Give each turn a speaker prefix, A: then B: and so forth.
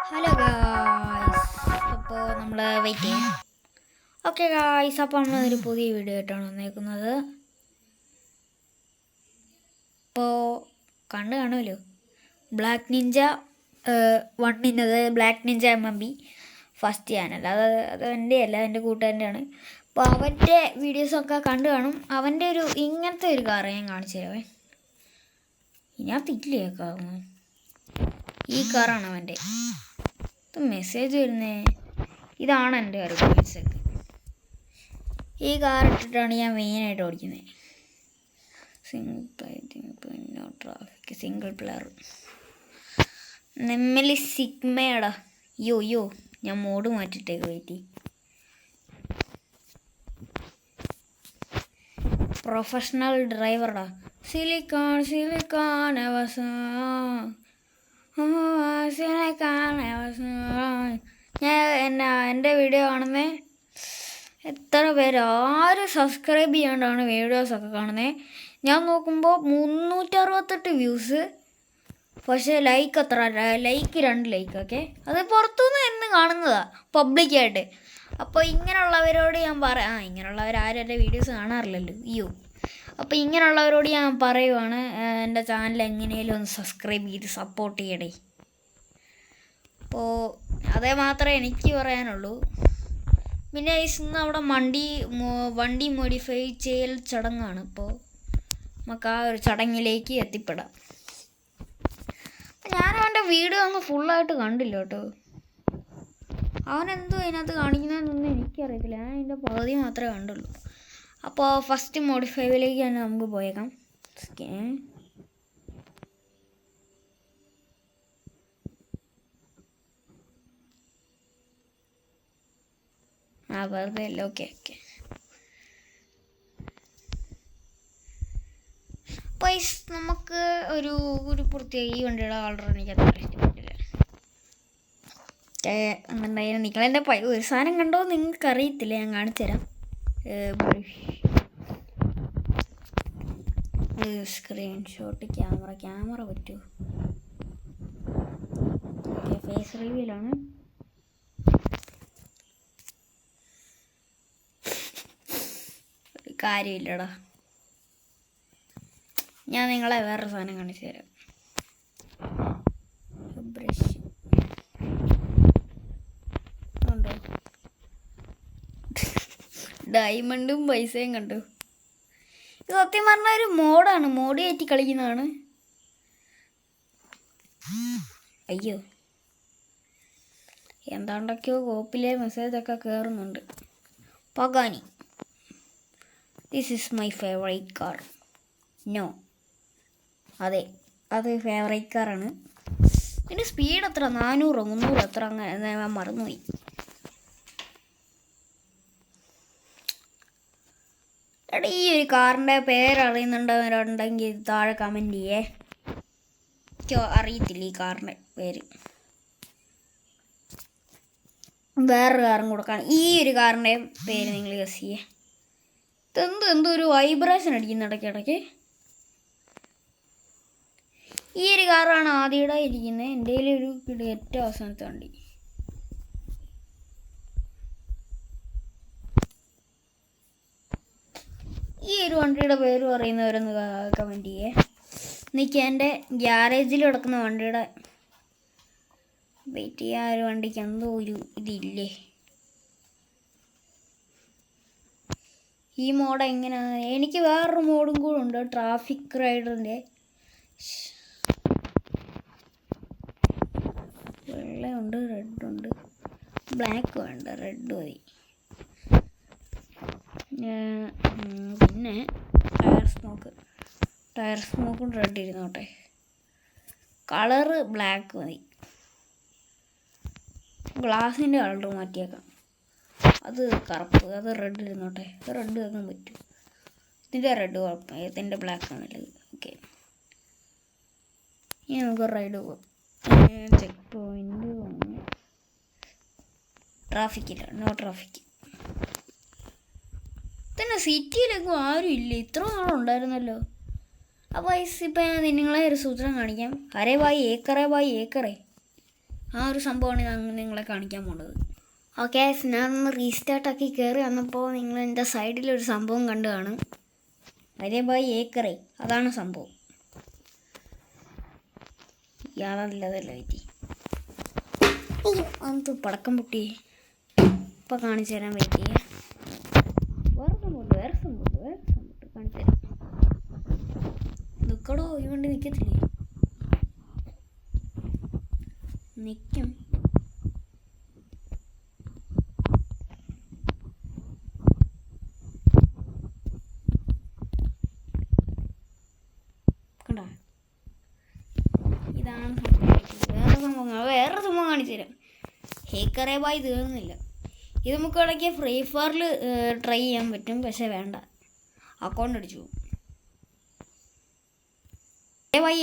A: Hello guys, അപ്പോൾ നമ്മൾ wait ചെയ്യാം. ഓക്കെ ഗായ്സ്, അപ്പോൾ നമ്മളൊരു പുതിയ വീഡിയോ ആയിട്ടാണ് വന്നേക്കുന്നത്. ഇപ്പോൾ കാണുമല്ലോ, black Ninja 1 black Ninja MMB first channel. അത് എൻ്റെ അല്ല, എൻ്റെ കൂട്ടുകാരൻ്റെയാണ്. അപ്പോൾ അവൻ്റെ വീഡിയോസൊക്കെ കാണും. അവൻ്റെ ഇങ്ങനത്തെ ഒരു കാർ ഞാൻ കാണിച്ചു തരാവേ. ഇതിനകത്തില്ലേ കാറൊന്നും. ഈ കാറാണ് അവൻ്റെ. മെസ്സേജ് വരുന്നേ, ഇതാണ് എൻ്റെ മെസ്സേജ്. ഈ കാർ ഇട്ടിട്ടാണ് ഞാൻ മെയിനായിട്ട് ഓടിക്കുന്നത്. സിംഗിൾ പ്ലെയർ നെമ്മലി സിഗ്മയടാ. യോ ഞാൻ മോഡ് മാറ്റിട്ടേക്ക്. വെയിറ്റ്, പ്രൊഫഷണൽ ഡ്രൈവറാ. സിലിക്കോൺ എൻ്റെ വീഡിയോ കാണുന്നത് എത്ര പേര്, ആരും സബ്സ്ക്രൈബ് ചെയ്യാണ്ടാണ് വീഡിയോസൊക്കെ കാണുന്നത്. ഞാൻ നോക്കുമ്പോൾ 368 വ്യൂസ്, പക്ഷേ ലൈക്ക് എത്ര? Like 2 like. ഓക്കെ, അത് പുറത്തുനിന്ന് എന്ന് കാണുന്നതാണ്, പബ്ലിക്കായിട്ട്. അപ്പോൾ ഇങ്ങനെയുള്ളവരോട് ഞാൻ ഇങ്ങനെയുള്ളവർ ആരും എൻ്റെ വീഡിയോസ് കാണാറില്ലല്ലോ. അപ്പോൾ ഇങ്ങനെയുള്ളവരോട് ഞാൻ പറയുവാണ്, എൻ്റെ ചാനൽ എങ്ങനെയും ഒന്ന് സബ്സ്ക്രൈബ് ചെയ്ത് സപ്പോർട്ട് ചെയ്യണേ. അപ്പോൾ അതേ മാത്രമേ എനിക്ക് പറയാനുള്ളൂ. പിന്നെ ഇന്ന് അവിടെ വണ്ടി മോഡിഫൈ ചെയ്യൽ ചടങ്ങാണ്. അപ്പോൾ നമുക്ക് ആ ഒരു ചടങ്ങിലേക്ക് എത്തിപ്പെടാം. ഞാൻ അവൻ്റെ വീഡിയോ ഒന്ന് ഫുള്ളായിട്ട് കണ്ടില്ല കേട്ടോ. അവനെന്തോ അതിനകത്ത് കാണിക്കുന്നതെന്നൊന്നും എനിക്കറിയത്തില്ല. ഞാൻ അതിൻ്റെ പകുതി മാത്രമേ കണ്ടുള്ളൂ. അപ്പോൾ ഫസ്റ്റ് മോഡിഫൈവിലേക്ക് തന്നെ നമുക്ക് പോയേക്കാം. വെറുതെ അല്ല. ഓക്കെ. പൈസ നമുക്ക് ഒരു പ്രത്യേക ഈ വണ്ടിയുടെ കളർ എനിക്ക് അത്ര ഇഷ്ടപ്പെട്ടില്ല. എന്നുണ്ടായാലും നിങ്ങളെൻ്റെ ഒരു സാധനം കണ്ടോ നിങ്ങൾക്ക് അറിയത്തില്ല, ഞാൻ കാണിച്ചുതരാം. സ്ക്രീൻഷോട്ട് ക്യാമറ പറ്റുമോ? ഓക്കെ, ഫേസ് റിവ്യൂലാണ്. കാര്യമില്ലടാ, ഞാൻ നിങ്ങളെ വേറൊരു സാധനം കാണിച്ചു തരാം. ബ്രഷ് കണ്ടോ? ഡയമണ്ടും പൈസയും കണ്ടു. ഇത് സത്യം പറഞ്ഞാൽ ഒരു മോഡാണ്, മോഡ് കയറ്റി കളിക്കുന്നതാണ്. അയ്യോ, എന്താണ്ടൊക്കെയോ കോപ്പിലെ മെസ്സേജൊക്കെ കയറുന്നുണ്ട്. Pagani, this is my favourite car. No, അതെ, അത് ഫേവറേറ്റ് കാറാണ്. ഇതിൻ്റെ സ്പീഡ് എത്ര? 400 300 എത്ര? അങ്ങനെ ഞാൻ മറന്നുപോയി. എടാ, ഈ ഒരു കാറിൻ്റെ പേരറിയുന്നുണ്ടവരുണ്ടെങ്കിൽ താഴെ കമൻറ്റ് ചെയ്യേ. എനിക്ക് അറിയത്തില്ല ഈ കാറിൻ്റെ പേര്. വേറൊരു കാറും കൊടുക്കാണ്. ഈ ഒരു കാറിൻ്റെ പേര് നിങ്ങൾ ഗസ് ചെയ്യേ. എന്തോ ഒരു വൈബ്രേഷൻ അടിക്കുന്ന ഇടയ്ക്കിടയ്ക്ക്. ഈ ഒരു കാറാണ് ആദ്യയുടെ ഇരിക്കുന്നത്. എൻ്റെ ഒരു ഏറ്റവും അവസാനത്തെ വണ്ടി. ഈ ഒരു വണ്ടിയുടെ പേര് പറയുന്നവരൊന്ന് കമൻറ്റ് ചെയ്യേ. എനിക്ക് എൻ്റെ ഗ്യാരേജിൽ കിടക്കുന്ന വണ്ടിയുടെ വെയിറ്റ് ചെയ്യാൻ. ഒരു വണ്ടിക്ക് എന്തോ ഒരു ഇതില്ലേ. ഈ മോഡ് എങ്ങനെയാണ്? എനിക്ക് വേറൊരു മോഡും കൂടെ ഉണ്ട്, ട്രാഫിക് റൈഡറിൻ്റെ. വെള്ളയുണ്ട്, റെഡുണ്ട്, ബ്ലാക്ക് വേണ്ട, റെഡ് മതി. പിന്നെ ടയർ സ്മോക്കും റെഡ് ഇരുന്നോട്ടെ. കളറ് ബ്ലാക്ക് മതി. ഗ്ലാസിൻ്റെ കളർ മാറ്റിയേക്കാം, അത് കറുപ്പ്. അത് റെഡ് ഇരുന്നോട്ടെ. റെഡ് ആക്കാൻ പറ്റും. ഇതിൻ്റെ റെഡ് കുഴപ്പം, ഇതിൻ്റെ ബ്ലാക്ക് ആണല്ലത്. ഓക്കെ, ഇനി നമുക്ക് റൈഡ് പോകാം. ചെക്ക് പോയിൻ്റ് ട്രാഫിക്കില്ല, നോ ട്രാഫിക്ക്. തന്നെ സിറ്റിയിലെങ്ങും ആരും ഇല്ല. ഇത്ര നാളുണ്ടായിരുന്നല്ലോ. അപ്പോൾ ഇപ്പം ഞാൻ നിങ്ങളെ ഒരു സൂത്രം കാണിക്കാം. അരേ ബായി ഏക്കറേ. ആ ഒരു സംഭവമാണ് ഞാൻ നിങ്ങളെ കാണിക്കാൻ പോകുന്നത്. ഓക്കെ, ഞാനൊന്ന് റീസ്റ്റാർട്ടാക്കി കയറി വന്നപ്പോൾ നിങ്ങൾ എൻ്റെ സൈഡിലൊരു സംഭവം കണ്ടു കാണും. അരേ ബായ് ഏക്കറേ, അതാണ് സംഭവം. ഇയാളല്ലതല്ല പറ്റി അത് പടക്കം പൊട്ടി. ഇപ്പം കാണിച്ചു തരാൻ പറ്റിയ വേറെ സംഭവം കാണിച്ചു തരാം. നിൽക്കടോ, ഈ വണ്ടി നിൽക്കത്തില്ലേ? നിൽക്കും. കണ്ടോ, ഇതാണ് വേറെ സംഭവം കാണിച്ചു തരാം. ഹേക്കറേ ബായ് തീർന്നില്ല. ഇത് നമുക്ക് ഇടയ്ക്ക് ഫ്രീ ഫയറിൽ ട്രൈ ചെയ്യാൻ പറ്റും, പക്ഷെ വേണ്ട, അക്കൗണ്ട് അടിച്ചു പോകും.